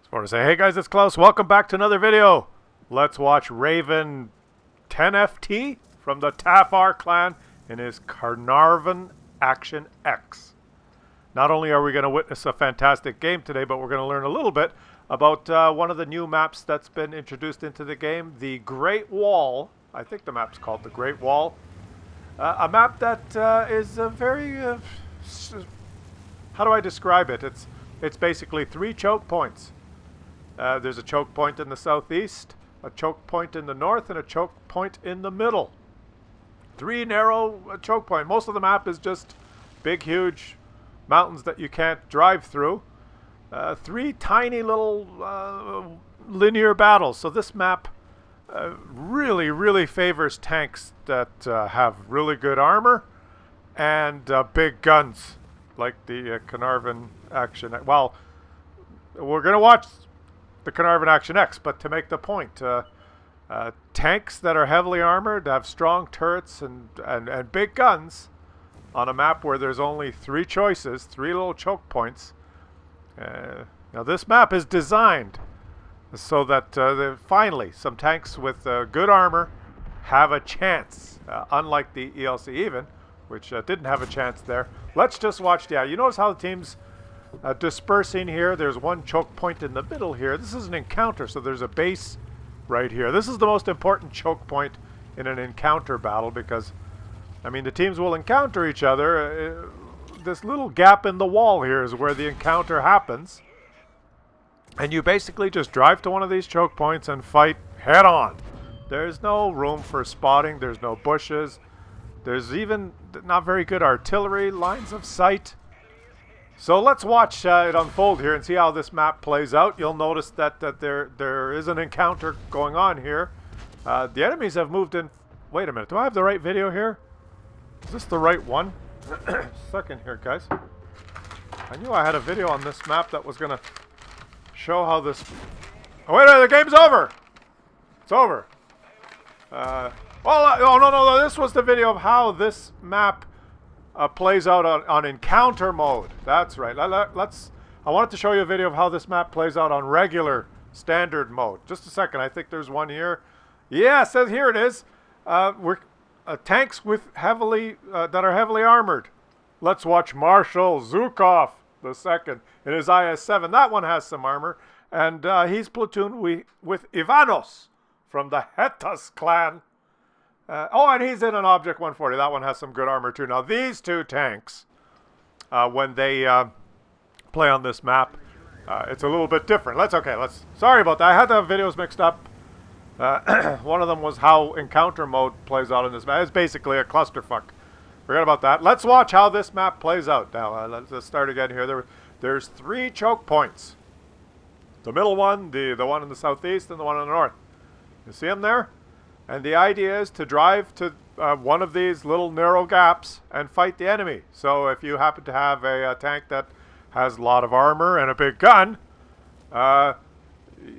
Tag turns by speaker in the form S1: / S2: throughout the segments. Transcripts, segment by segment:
S1: Just want to say, hey guys, it's Klaus. Welcome back to another video. Let's watch Raven 10FT from the Tafar clan in his Carnarvon Action X. Not only are we going to witness a fantastic game today, but we're going to learn a little bit about one of the new maps that's been introduced into the game, the Great Wall. I think the map's called the Great Wall. A map that is a very, how do I describe it? It's basically 3 choke points. There's a choke point in the southeast, a choke point in the north, and a choke point in the middle. 3 narrow choke points. Most of the map is just big, huge mountains that you can't drive through. 3 tiny little linear battles. So this map really favors tanks that have really good armor and big guns, like the Carnarvon Action. Well, we're going to watch the Carnarvon Action X, but to make the point, tanks that are heavily armored, have strong turrets and big guns on a map where there's only 3 choices, 3 little choke points. Now this map is designed so that finally some tanks with good armor have a chance, unlike the ELC even, which didn't have a chance there. Let's just watch. Yeah, you notice how the team's dispersing here. There's 1 choke point in the middle here. This is an encounter, so there's a base right here. This is the most important choke point in an encounter battle because, I mean, the teams will encounter each other. This little gap in the wall here is where the encounter happens. And you basically just drive to one of these choke points and fight head on. There's no room for spotting. There's no bushes. There's even not very good artillery lines of sight. So let's watch it unfold here and see how this map plays out. You'll notice that there is an encounter going on here. The enemies have moved in. Wait a minute. Do I have the right video here? Is this the right one? Second here, guys. I knew I had a video on this map that was going to show how this... Oh, wait, the game's over! It's over. Oh, no, this was the video of how this map plays out on encounter mode. That's right. I wanted to show you a video of how this map plays out on regular standard mode. Just a second. I think there's one here. Yeah, it says here it is. We're tanks with that are heavily armored. Let's watch Marshal Zhukov II in his IS-7. That one has some armor, and he's platooned with Ivanos from the Hetas clan. And he's in an Object 140. That one has some good armor too. Now these 2 tanks, when they play on this map, it's a little bit different. Sorry about that. I had the videos mixed up. One of them was how encounter mode plays out in this map. It's basically a clusterfuck. Forget about that. Let's watch how this map plays out. Now, let's start again here. There's 3 choke points. The middle one, the one in the southeast, and the one in the north. You see them there? And the idea is to drive to one of these little narrow gaps and fight the enemy. So if you happen to have a tank that has a lot of armor and a big gun,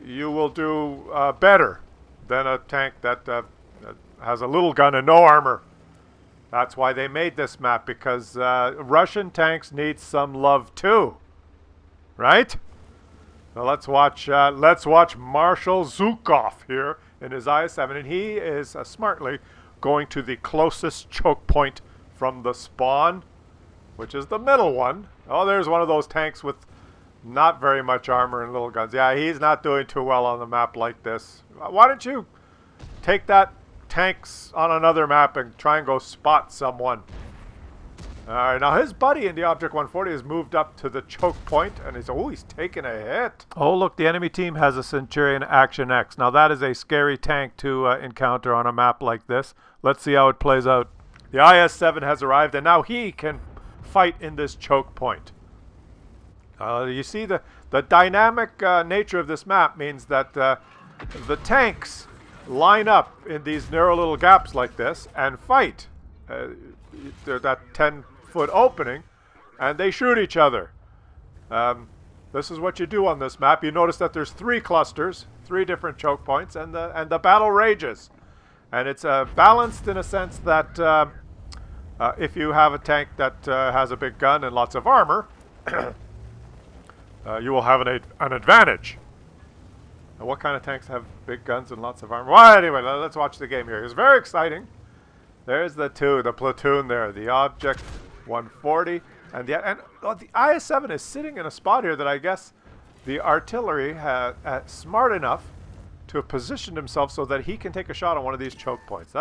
S1: you will do better than a tank that has a little gun and no armor. That's why they made this map, because Russian tanks need some love too, right? So let's watch Marshal Zhukov here in his IS-7, and he is smartly going to the closest choke point from the spawn, which is the middle one. Oh, there's one of those tanks with not very much armor and little guns. Yeah, he's not doing too well on the map like this. Why don't you take that tanks on another map and try and go spot someone? Alright, now his buddy in the Object 140 has moved up to the choke point, and he's taking a hit. Oh, look, the enemy team has a Centurion Action X. Now that is a scary tank to encounter on a map like this. Let's see how it plays out. The IS-7 has arrived, and now he can fight in this choke point. You see the dynamic nature of this map means that the tanks line up in these narrow little gaps like this and fight. There's that 10-foot opening, and they shoot each other. This is what you do on this map. You notice that there's 3 clusters, 3 different choke points, and the battle rages. And it's balanced in a sense that if you have a tank that has a big gun and lots of armor, you will have an advantage. And what kind of tanks have big guns and lots of armor? Well, anyway, let's watch the game here. It's very exciting. There's the platoon there, the Object 140, and the IS-7 is sitting in a spot here that I guess the artillery had smart enough to have positioned himself so that he can take a shot on one of these choke points.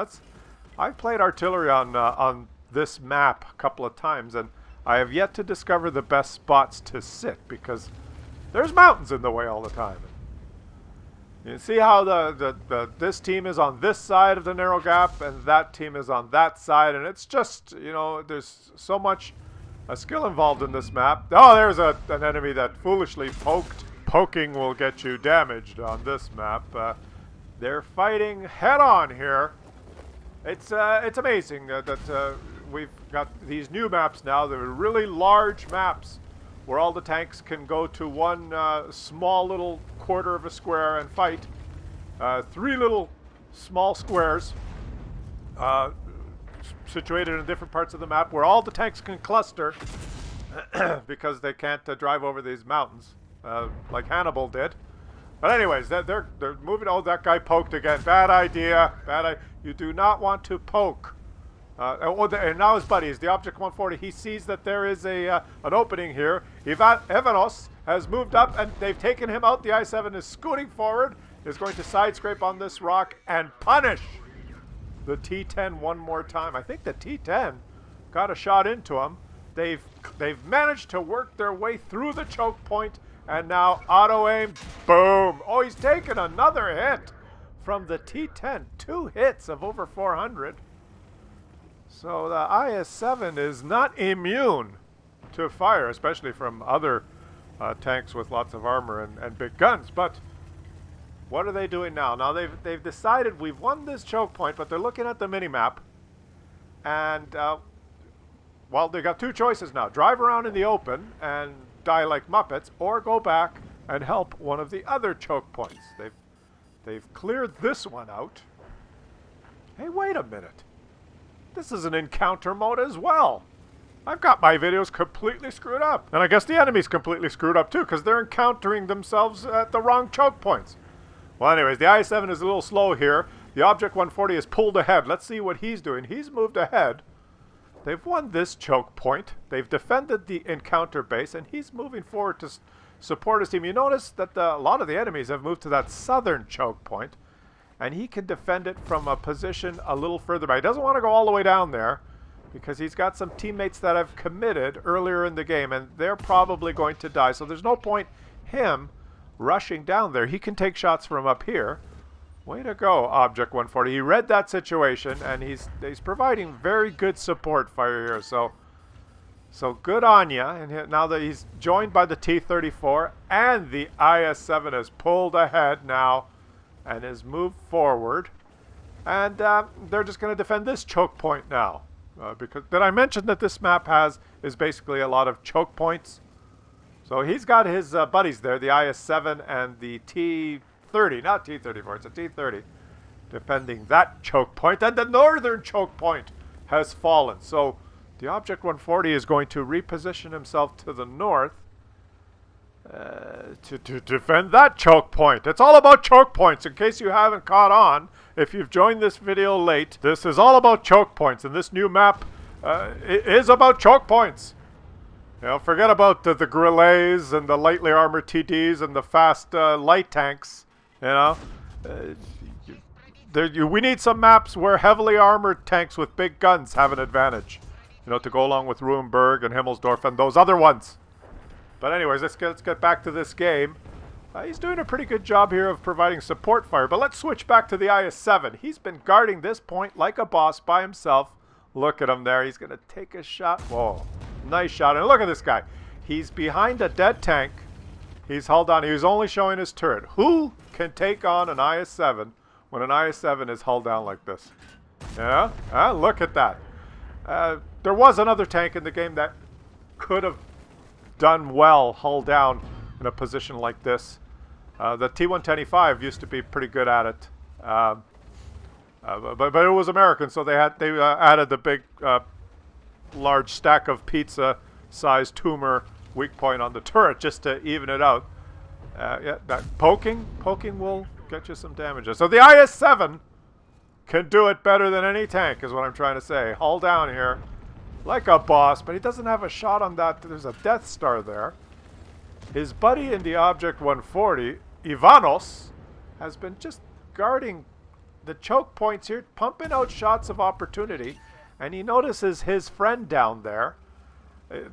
S1: I've played artillery on this map a couple of times, and I have yet to discover the best spots to sit because there's mountains in the way all the time. You see how this team is on this side of the narrow gap and that team is on that side, and it's just, you know, there's so much skill involved in this map. Oh, there's an enemy that foolishly poked. Poking will get you damaged on this map. They're fighting head on here. It's amazing that we've got these new maps now. They're really large maps where all the tanks can go to one small little quarter of a square and fight. 3 little small squares situated in different parts of the map where all the tanks can cluster because they can't drive over these mountains like Hannibal did. But anyways, they're moving. Oh, that guy poked again. Bad idea. You do not want to poke. And now his buddies, the Object 140, he sees that there is an opening here. Evanos has moved up, and they've taken him out. The I-7 is scooting forward, is going to side scrape on this rock and punish the T-10 one more time. I think the T-10 got a shot into him. They've managed to work their way through the choke point, and now auto-aim, boom. Oh, he's taken another hit from the T-10. 2 hits of over 400. So the IS-7 is not immune to fire, especially from other tanks with lots of armor and big guns. But what are they doing now? Now they've decided we've won this choke point, but they're looking at the mini-map. And, well, they got 2 choices now. Drive around in the open and die like Muppets, or go back and help one of the other choke points. They've cleared this one out. Hey, wait a minute. This is an encounter mode as well. I've got my videos completely screwed up. And I guess the enemy's completely screwed up too, because they're encountering themselves at the wrong choke points. Well, anyways, the I-7 is a little slow here. The Object 140 is pulled ahead. Let's see what he's doing. He's moved ahead. They've won this choke point. They've defended the encounter base, and he's moving forward to support his team. You notice that a lot of the enemies have moved to that southern choke point, and he can defend it from a position a little further back. He doesn't want to go all the way down there because he's got some teammates that have committed earlier in the game, and they're probably going to die. So there's no point him rushing down there. He can take shots from up here. Way to go, Object 140. He read that situation, and he's providing very good support fire here. So good on ya. And now that he's joined by the T-34, and the IS-7 has pulled ahead now and has moved forward. And they're just going to defend this choke point now. Because did I mention that this map is basically a lot of choke points? So he's got his buddies there, the IS-7 and the T-30, not T-34, it's a T-30, defending that choke point. And the northern choke point has fallen. So the Object 140 is going to reposition himself to the north to defend that choke point. It's all about choke points, in case you haven't caught on. If you've joined this video late, this is all about choke points, and this new map is about choke points. You know, forget about the Grilets and the lightly armored TDs and the fast light tanks. You know, we need some maps where heavily armored tanks with big guns have an advantage. You know, to go along with Ruhenberg and Himmelsdorf and those other ones. But anyways, let's get back to this game. He's doing a pretty good job here of providing support fire. But let's switch back to the IS-7. He's been guarding this point like a boss by himself. Look at him there. He's going to take a shot. Whoa. Nice shot. And look at this guy. He's behind a dead tank. He's held on. He was only showing his turret. Who can take on an IS-7 when an IS-7 is hulled down like this? Yeah? Look at that. There was another tank in the game that could have done well hull down in a position like this. The T-110E5 used to be pretty good at it, but it was American, so they added the big large stack of pizza-sized tumor weak point on the turret just to even it out. Yeah, that poking will get you some damages. So the IS-7 can do it better than any tank, is what I'm trying to say. Hull down here, like a boss, but he doesn't have a shot on that. There's a Death Star there. His buddy in the Object 140, Ivanos, has been just guarding the choke points here, pumping out shots of opportunity, and he notices his friend down there.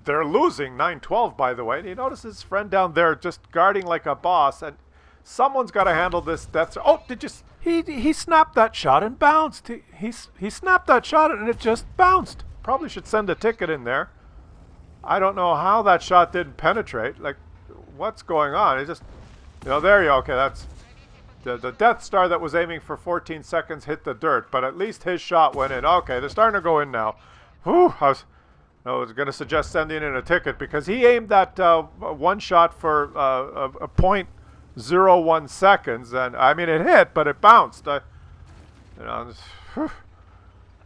S1: They're losing 9-12, by the way, and he notices his friend down there just guarding like a boss, and someone's got to handle this Death Star. Oh, he snapped that shot and bounced. He snapped that shot and it just bounced. Probably should send a ticket in there. I don't know how that shot didn't penetrate. Like, what's going on? It just, there you go. Okay, that's the Death Star that was aiming for 14 seconds hit the dirt, but at least his shot went in. Okay, they're starting to go in now. Whew, I was going to suggest sending in a ticket because he aimed that one shot for a 0.01 seconds, and I mean it hit, but it bounced. I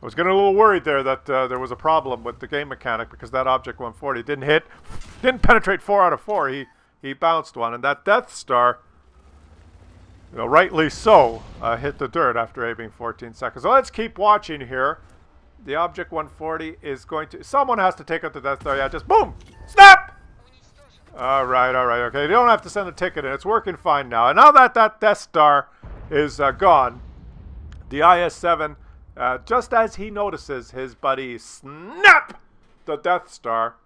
S1: was getting a little worried there that there was a problem with the game mechanic because that Object 140 didn't penetrate 4 out of 4. He bounced one, and that Death Star, rightly so, hit the dirt after aiming 14 seconds. So let's keep watching here. The Object 140 is going to... Someone has to take out the Death Star. Yeah, just boom! Snap! All right, okay. You don't have to send a ticket in. It's working fine now. And now that Death Star is gone, the IS-7, just as he notices his buddy snap the Death Star,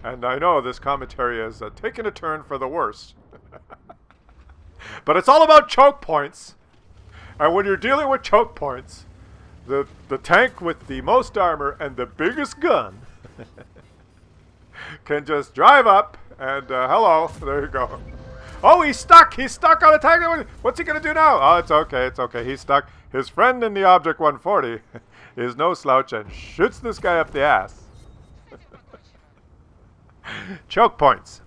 S1: and I know this commentary is taking a turn for the worse. But it's all about choke points. And when you're dealing with choke points, the tank with the most armor and the biggest gun can just drive up and hello, there you go. Oh, he's stuck on a tank. What's he gonna do now? Oh, it's okay, he's stuck. His friend in the Object 140 is no slouch and shoots this guy up the ass. Choke points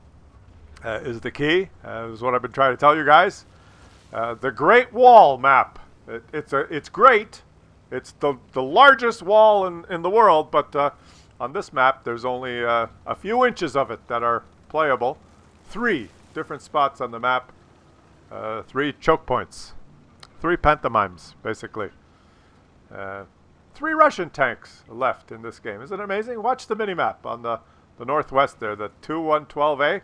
S1: is the key, is what I've been trying to tell you guys. The Great Wall map, it's great. It's the largest wall in the world, but on this map, there's only a few inches of it that are playable. 3 different spots on the map, 3 choke points, 3 pantomimes, basically. 3 Russian tanks left in this game. Isn't it amazing? Watch the minimap on the northwest there, the 2-1-12A.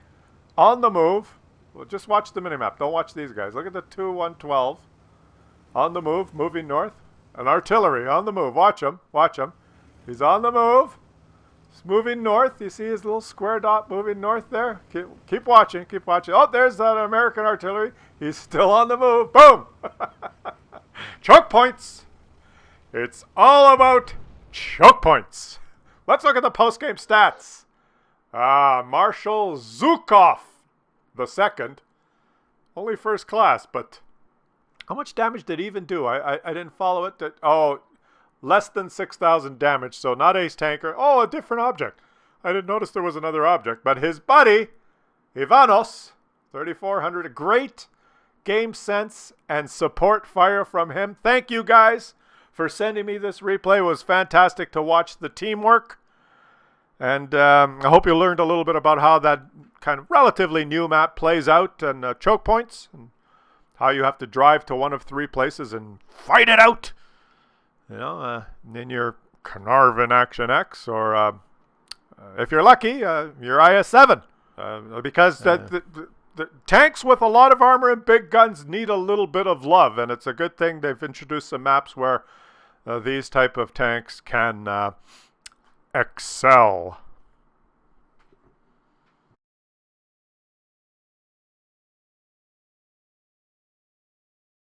S1: On the move. Well, just watch the minimap. Don't watch these guys. Look at the 2-1-12. On the move, moving north. An artillery on the move. Watch him. He's on the move. He's moving north. You see his little square dot moving north there? Keep watching. Oh, there's that American artillery. He's still on the move. Boom! Choke points. It's all about choke points. Let's look at the post-game stats. Marshal Zhukov the second. Only first class, but how much damage did he even do? I didn't follow it. Less than 6,000 damage, so not ace tanker. Oh, a different object. I didn't notice there was another object, but his buddy, Ivanos, 3,400. Great game sense and support fire from him. Thank you guys for sending me this replay. It was fantastic to watch the teamwork. And I hope you learned a little bit about how that kind of relatively new map plays out and choke points and how you have to drive to one of 3 places and fight it out. In your Carnarvon Action X, or if you're lucky, your IS-7. Because the tanks with a lot of armor and big guns need a little bit of love, and it's a good thing they've introduced some maps where these type of tanks can excel.